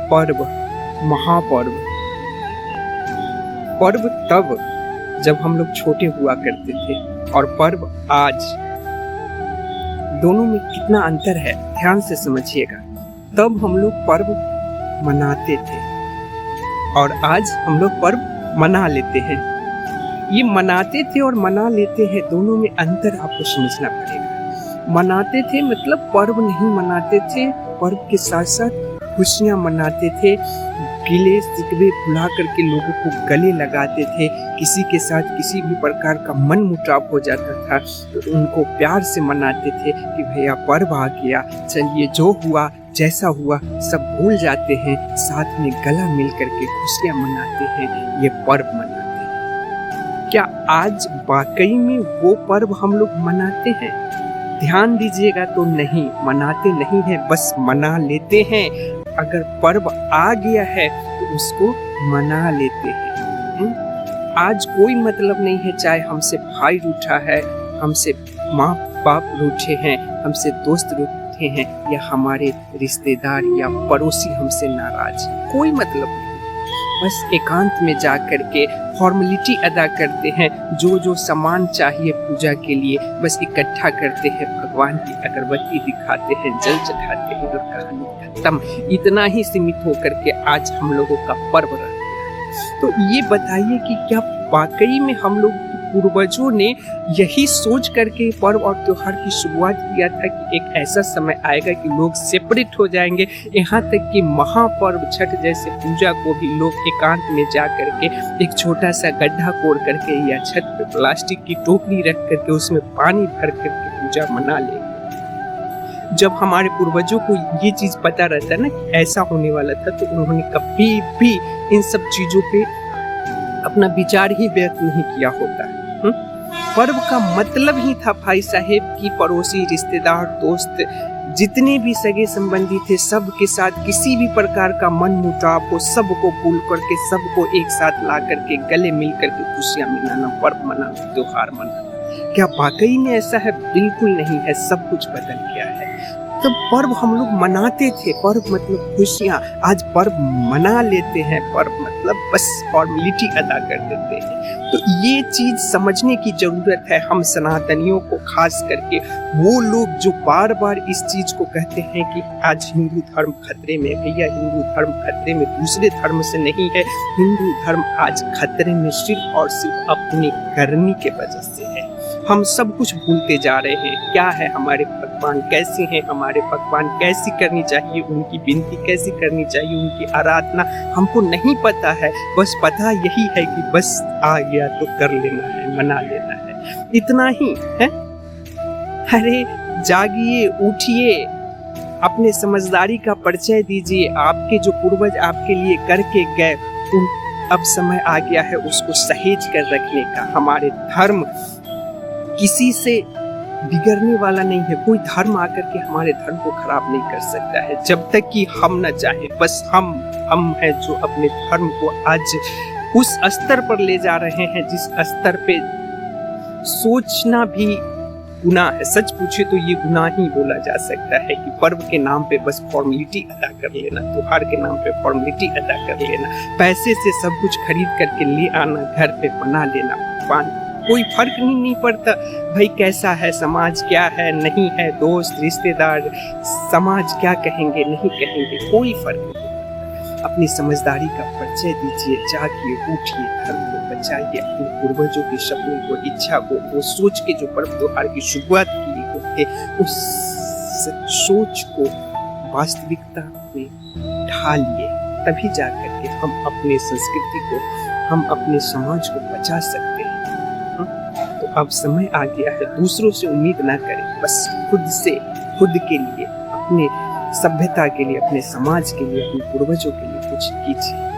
पर्व, महापर्व। पर्व तब जब हम लोग छोटे हुआ करते थे और पर्व आज, दोनों में कितना अंतर है, ध्यान से समझिएगा। तब हम लोग पर्व मनाते थे और आज हम लोग पर्व मना लेते हैं। ये मनाते थे और मना लेते हैं, दोनों में अंतर आपको समझना पड़ेगा। मनाते थे मतलब पर्व नहीं मनाते थे, पर्व के साथ साथ खुशियाँ मनाते थे, गिले शिकवे भुला करके लोगों को गले लगाते थे। किसी के साथ किसी भी प्रकार का मन मुटाव हो जाता था तो उनको प्यार से मनाते थे कि भैया पर्व आ गया, चलिए जो हुआ जैसा हुआ सब भूल जाते हैं, साथ में गला मिल करके खुशियाँ मनाते हैं, ये पर्व मनाते हैं। क्या आज वाकई में वो पर्व हम लोग मनाते हैं? ध्यान दीजिएगा तो नहीं, मनाते नहीं हैं, बस मना लेते हैं। अगर पर्व आ गया है तो उसको मना लेते हैं। आज कोई मतलब नहीं है, चाहे हमसे भाई रूठा है, हमसे माँ बाप रूठे हैं, हमसे दोस्त रूठे हैं, या हमारे रिश्तेदार या पड़ोसी हमसे नाराज, कोई मतलब नहीं। बस एकांत में जा करके फॉर्मेलिटी अदा करते हैं, जो जो सामान चाहिए पूजा के लिए बस इकट्ठा करते हैं, भगवान की अगरबत्ती दिखाते हैं, जल चढ़ाते हैं और कहानी खत्म। इतना ही सीमित होकर के आज हम लोगों का पर्व रह गया। तो ये बताइए कि क्या वाकई में हम लोग पूर्वजों ने यही सोच करके पर्व और त्योहार की शुरुआत किया था कि एक ऐसा समय आएगा कि लोग सेपरेट हो जाएंगे? यहाँ तक कि महापर्व छठ जैसे पूजा को भी लोग एकांत में जा करके एक छोटा सा गड्ढा कोड़ करके या छत पे प्लास्टिक की टोकरी रख करके उसमें पानी भर करके पूजा मना लेंगे। जब हमारे पूर्वजों को ये चीज पता रहता है ना कि ऐसा होने वाला था, तो उन्होंने कभी भी इन सब चीजों पे अपना विचार ही व्यक्त नहीं किया होता। पर्व का मतलब ही था भाई साहेब की पड़ोसी, रिश्तेदार, दोस्त, जितने भी सगे संबंधी थे, सबके साथ किसी भी प्रकार का मन मुटाव हो, सबको भूल करके सबको एक साथ ला करके गले मिल करके खुशियां मनाना, पर्व मनाना, त्योहार मनाना। क्या वाकई में ऐसा है? बिल्कुल नहीं है, सब कुछ बदल गया है। तो पर्व हम लोग मनाते थे, पर्व मतलब खुशियाँ, आज पर्व मना लेते हैं, पर्व मतलब बस फॉर्मेलिटी अदा कर देते हैं। तो ये चीज समझने की जरूरत है हम सनातनियों को, खास करके वो लोग जो बार बार इस चीज को कहते हैं कि आज हिंदू धर्म खतरे में। भैया हिंदू धर्म खतरे में दूसरे धर्म से नहीं है, हिंदू धर्म आज खतरे में सिर्फ और सिर्फ अपनी करनी के वजह से है। हम सब कुछ भूलते जा रहे हैं, क्या है हमारे भगवान, कैसे हैं हमारे भगवान, कैसी करनी चाहिए उनकी विनती, कैसी करनी चाहिए उनकी आराधना, हमको नहीं पता है। बस पता यही है कि बस आ गया तो कर लेना है, मना लेना है, इतना ही है। अरे जागिए, उठिए, अपने समझदारी का परिचय दीजिए। आपके जो पूर्वज आपके लिए करके गए, अब समय आ गया है उसको सहेज कर रखने का। हमारे धर्म किसी से बिगड़ने वाला नहीं है, कोई धर्म आकर के हमारे धर्म को खराब नहीं कर सकता है, जब तक कि हम न चाहे। बस हम हैं जो अपने धर्म को आज उस स्तर पर ले जा रहे हैं जिस स्तर पे सोचना भी गुनाह है। सच पूछे तो ये गुनाह ही बोला जा सकता है कि पर्व के नाम पे बस फॉर्मेलिटी अदा कर लेना, त्योहार के नाम पे फॉर्मेलिटी अदा कर लेना, पैसे से सब कुछ खरीद करके ले आना, घर पे बना लेना भगवान, कोई फर्क नहीं पड़ता भाई कैसा है समाज, क्या है नहीं है, दोस्त रिश्तेदार समाज क्या कहेंगे नहीं कहेंगे, कोई फर्क नहीं। अपनी समझदारी का परिचय दीजिए, जागिए, उठिए, धर्म को बचाइए, अपने पूर्वजों के सपनों को, इच्छा को, वो सोच के जो पर्व त्योहार की शुरुआत की थे, उस सोच को वास्तविकता में ढालिए, तभी जाकर के हम अपने संस्कृति को, हम अपने समाज को बचा सकते हैं। तो अब समय आ गया है, दूसरों से उम्मीद ना करें, बस खुद से, खुद के लिए, अपने सभ्यता के लिए, अपने समाज के लिए, अपने पूर्वजों के लिए कुछ कीजिए।